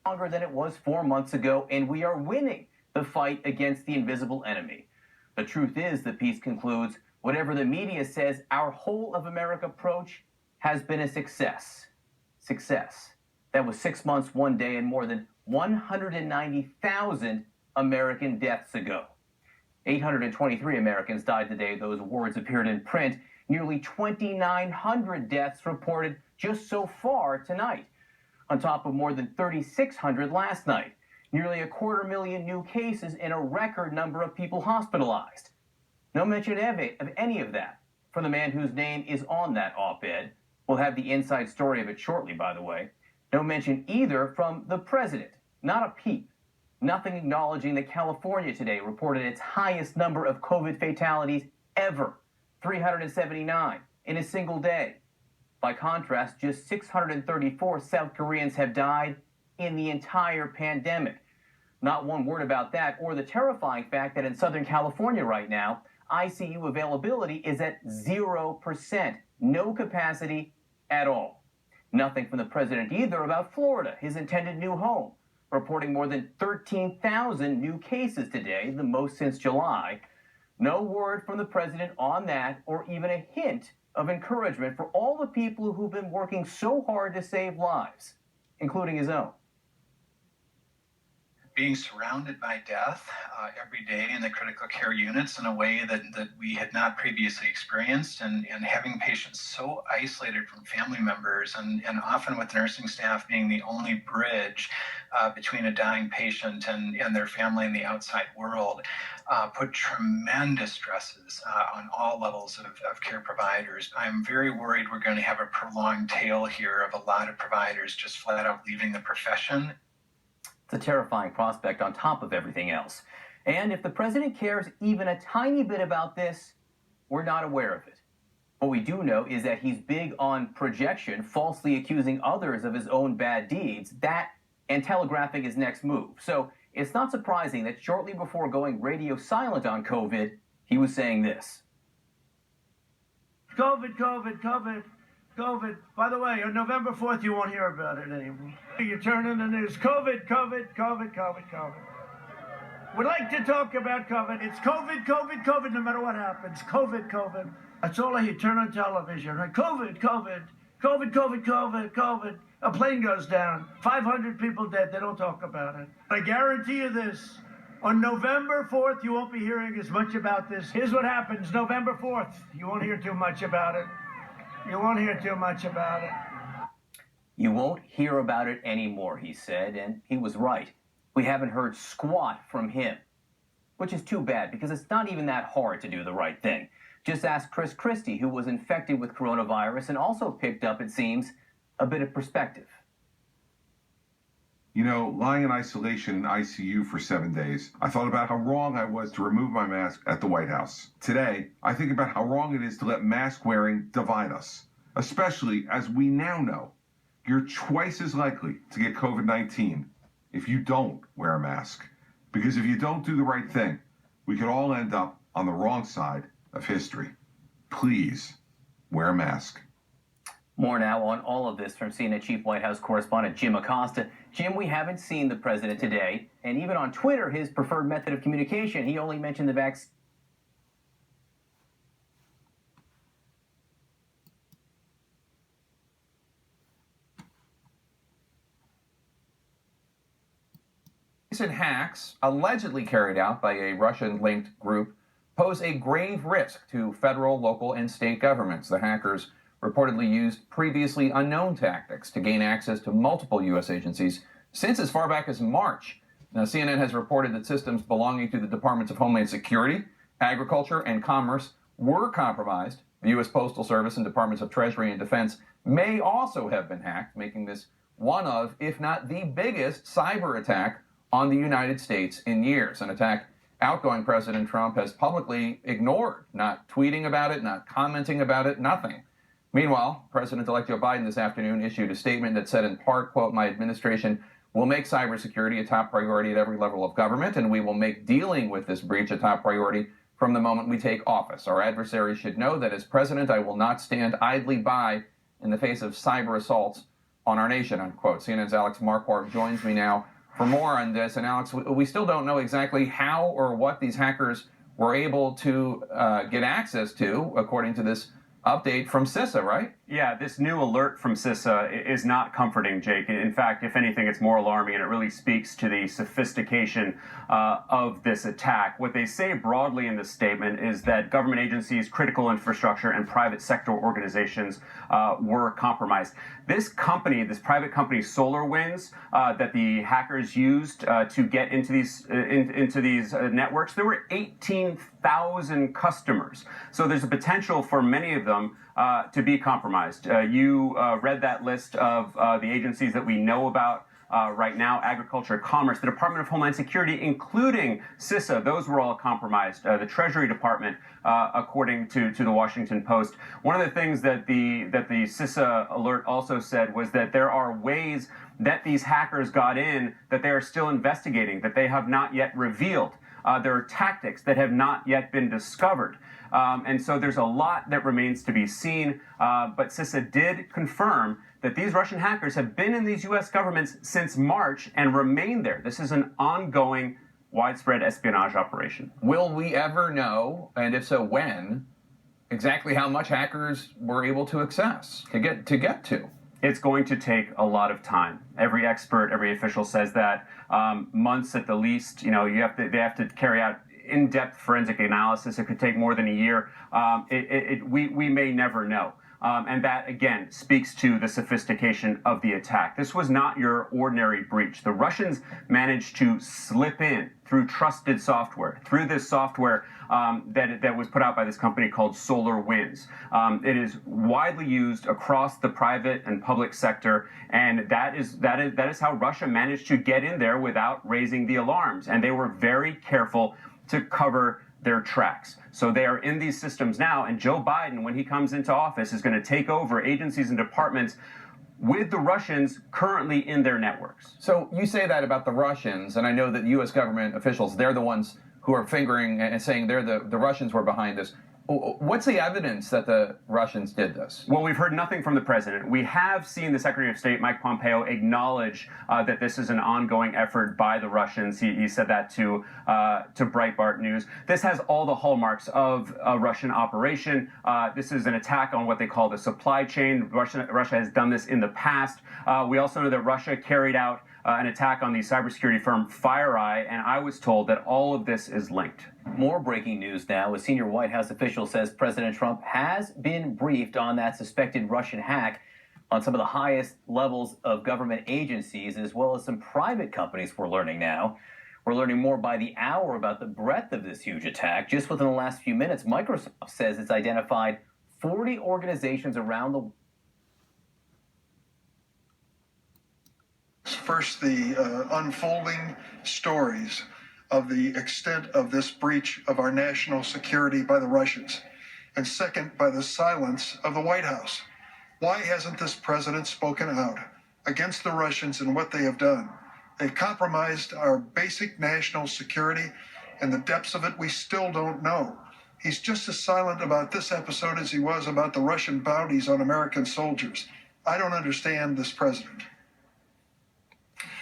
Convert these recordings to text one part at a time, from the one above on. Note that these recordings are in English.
Longer than it was 4 months ago, and we are winning the fight against the invisible enemy. The truth is, the piece concludes, whatever the media says, our whole of America approach has been a success. Success. That was 6 months, 1 day, and more than 190,000 American deaths ago. 823 Americans died the day those words appeared in print. Nearly 2,900 deaths reported just so far tonight, on top of more than 3,600 last night. Nearly 250,000 new cases and a record number of people hospitalized. No mention of any of that from the man whose name is on that op-ed. We'll have the inside story of it shortly, by the way. No mention either from the president. Not a peep. Nothing acknowledging that California today reported its highest number of COVID fatalities ever, 379 in a single day. By contrast, just 634 South Koreans have died in the entire pandemic. Not one word about that, or the terrifying fact that in Southern California right now, ICU availability is at 0%, no capacity at all. Nothing from the president either about Florida, his intended new home, reporting more than 13,000 new cases today, the most since July. No word from the president on that, or even a hint of encouragement for all the people who've been working so hard to save lives, including his own. Being surrounded by death every day in the critical care units in a way that we had not previously experienced, and having patients so isolated from family members, and often with nursing staff being the only bridge between a dying patient and their family and the outside world, put tremendous stresses on all levels of care providers. I'm very worried we're going to have a prolonged tail here of a lot of providers just flat out leaving the profession. It's a terrifying prospect on top of everything else. And if the president cares even a tiny bit about this, we're not aware of it. What we do know is that he's big on projection, falsely accusing others of his own bad deeds, that and telegraphing his next move. So it's not surprising that shortly before going radio silent on COVID, he was saying this. COVID, COVID, COVID. COVID. By the way, on November 4th, you won't hear about it anymore. You turn on the news, COVID, COVID, COVID, COVID, COVID. We like to talk about COVID. It's COVID, COVID, COVID, no matter what happens. COVID, COVID. That's all I hear. Turn on television, right? COVID, COVID, COVID, COVID, COVID, COVID. A plane goes down. 500 people dead. They don't talk about it. I guarantee you this. On November 4th, you won't be hearing as much about this. Here's what happens. November 4th, you won't hear too much about it. You won't hear too much about it. You won't hear about it anymore, he said, and he was right. We haven't heard squat from him, which is too bad because it's not even that hard to do the right thing. Just ask Chris Christie, who was infected with coronavirus and also picked up, it seems, a bit of perspective. You know, lying in isolation in ICU for 7 days, I thought about how wrong I was to remove my mask at the White House. Today, I think about how wrong it is to let mask wearing divide us, especially as we now know you're twice as likely to get COVID-19 if you don't wear a mask. Because if you don't do the right thing, we could all end up on the wrong side of history. Please wear a mask. More now on all of this from CNN Chief White House correspondent Jim Acosta. Jim, we haven't seen the president today, and even on Twitter, his preferred method of communication, he only mentioned the vaccine. Recent hacks, allegedly carried out by a Russian-linked group, pose a grave risk to federal, local, and state governments. The hackers reportedly used previously unknown tactics to gain access to multiple U.S. agencies since as far back as March. Now, CNN has reported that systems belonging to the Departments of Homeland Security, Agriculture, and Commerce were compromised. The U.S. Postal Service and Departments of Treasury and Defense may also have been hacked, making this one of, if not the biggest, cyber attack on the United States in years, an attack outgoing President Trump has publicly ignored, not tweeting about it, not commenting about it, nothing. Meanwhile, President-elect Joe Biden this afternoon issued a statement that said in part, quote, "My administration will make cybersecurity a top priority at every level of government, and we will make dealing with this breach a top priority from the moment we take office. Our adversaries should know that as president, I will not stand idly by in the face of cyber assaults on our nation, unquote. CNN's Alex Marquardt joins me now for more on this. And Alex, we still don't know exactly how or what these hackers were able to get access to, according to this update from CISA, right? Yeah, this new alert from CISA is not comforting, Jake. In fact, if anything, it's more alarming, and it really speaks to the sophistication of this attack. What they say broadly in this statement is that government agencies, critical infrastructure, and private sector organizations were compromised. This company, this private company, SolarWinds, that the hackers used to get into these networks, there were 18,000 customers. So there's a potential for many of them to be compromised. You read that list of the agencies that we know about right now: Agriculture, Commerce, the Department of Homeland Security, including CISA. Those were all compromised. The Treasury Department, according to the Washington Post. One of the things that the CISA alert also said was that there are ways that these hackers got in that they are still investigating, that they have not yet revealed. There are tactics that have not yet been discovered. And so there's a lot that remains to be seen. But CISA did confirm that these Russian hackers have been in these U.S. governments since March and remain there. This is an ongoing, widespread espionage operation. Will we ever know, and if so, when, exactly how much hackers were able to access, to get to? It's going to take a lot of time. Every expert, every official says that. Months at the least. You know, they have to carry out in-depth forensic analysis. It could take more than a year. We may never know. And that, again, speaks to the sophistication of the attack. This was not your ordinary breach. The Russians managed to slip in through trusted software, through this software that was put out by this company called SolarWinds. It is widely used across the private and public sector, and that is how Russia managed to get in there without raising the alarms. And they were very careful to cover their tracks. So they are in these systems now, and Joe Biden, when he comes into office, is going to take over agencies and departments with the Russians currently in their networks. So you say that about the Russians, and I know that U.S. government officials, they're the ones who are fingering and saying the Russians were behind this. What's the evidence that the Russians did this? Well, we've heard nothing from the president. We have seen the Secretary of State, Mike Pompeo, acknowledge that this is an ongoing effort by the Russians. He said that to Breitbart News. This has all the hallmarks of a Russian operation. This is an attack on what they call the supply chain. Russia has done this in the past. We also know that Russia carried out an attack on the cybersecurity firm FireEye, and I was told that all of this is linked. More breaking news now. A senior White House official says President Trump has been briefed on that suspected Russian hack on some of the highest levels of government agencies, as well as some private companies, we're learning now. We're learning more by the hour about the breadth of this huge attack. Just within the last few minutes, Microsoft says it's identified 40 organizations around the world. First, the unfolding stories of the extent of this breach of our national security by the Russians. And second, by the silence of the White House. Why hasn't this president spoken out against the Russians and what they have done? They've compromised our basic national security, and the depths of it we still don't know. He's just as silent about this episode as he was about the Russian bounties on American soldiers. I don't understand this president.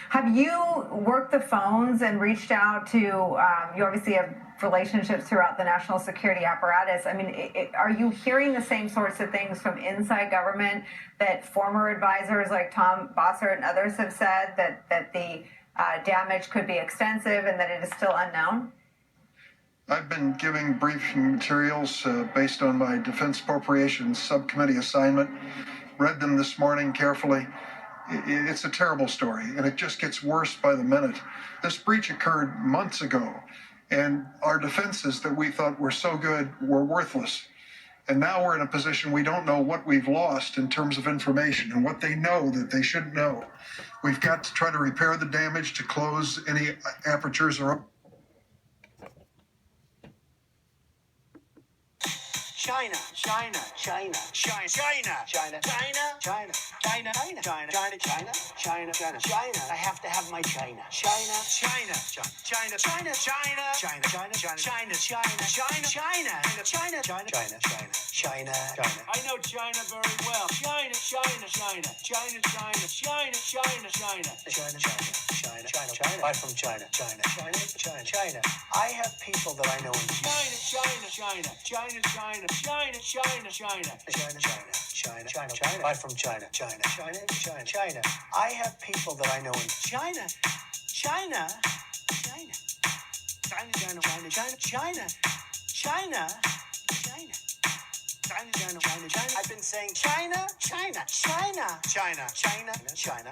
Have you worked the phones and reached out to, you obviously have relationships throughout the national security apparatus. I mean, are you hearing the same sorts of things from inside government that former advisors like Tom Bossert and others have said, that the damage could be extensive and that it is still unknown? I've been giving briefing materials based on my Defense Appropriations Subcommittee assignment. Read them this morning carefully. It's a terrible story, and it just gets worse by the minute. This breach occurred months ago, and our defenses that we thought were so good were worthless. And now we're in a position we don't know what we've lost in terms of information and what they know that they shouldn't know. We've got to try to repair the damage, to close any apertures or... China, China, China, China, China, China, China, China, China, China, China, China, China, China, China. I have to have my China. China, China, China, China, China, China, China, China, China, China, China, China, China, China, China, China, China, China. I know China very well. China, China, China, China, China, China, China, China, China, China, China, China, buy from China, China, China, China, China. I have people that I know in China, China, China, China, China, China, China, China, China, China, China, China, buy from China, China, China, China, China. I have people that I know in China, China, China, China, China, China, China, China, China, China. China, China, China, China. I've been saying China, China, China, China, China, China,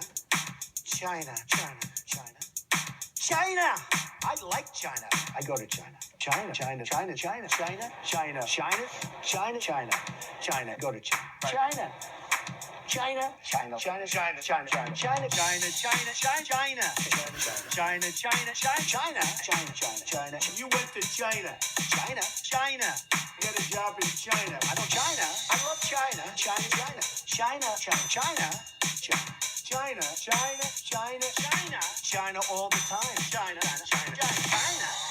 China, China, China, China. I like China. I go to China. China, China, China, China, China, China, China, China, China, China. Go to China. China. China, China, China, China, China, China, China, China, China, China, China, China, China, China, China, China, China, China. You went to China, China, China. You got a job in China. I know China. I love China, China, China, China, China, China, China, China, China, China, China, China all the time. China, China, China, China.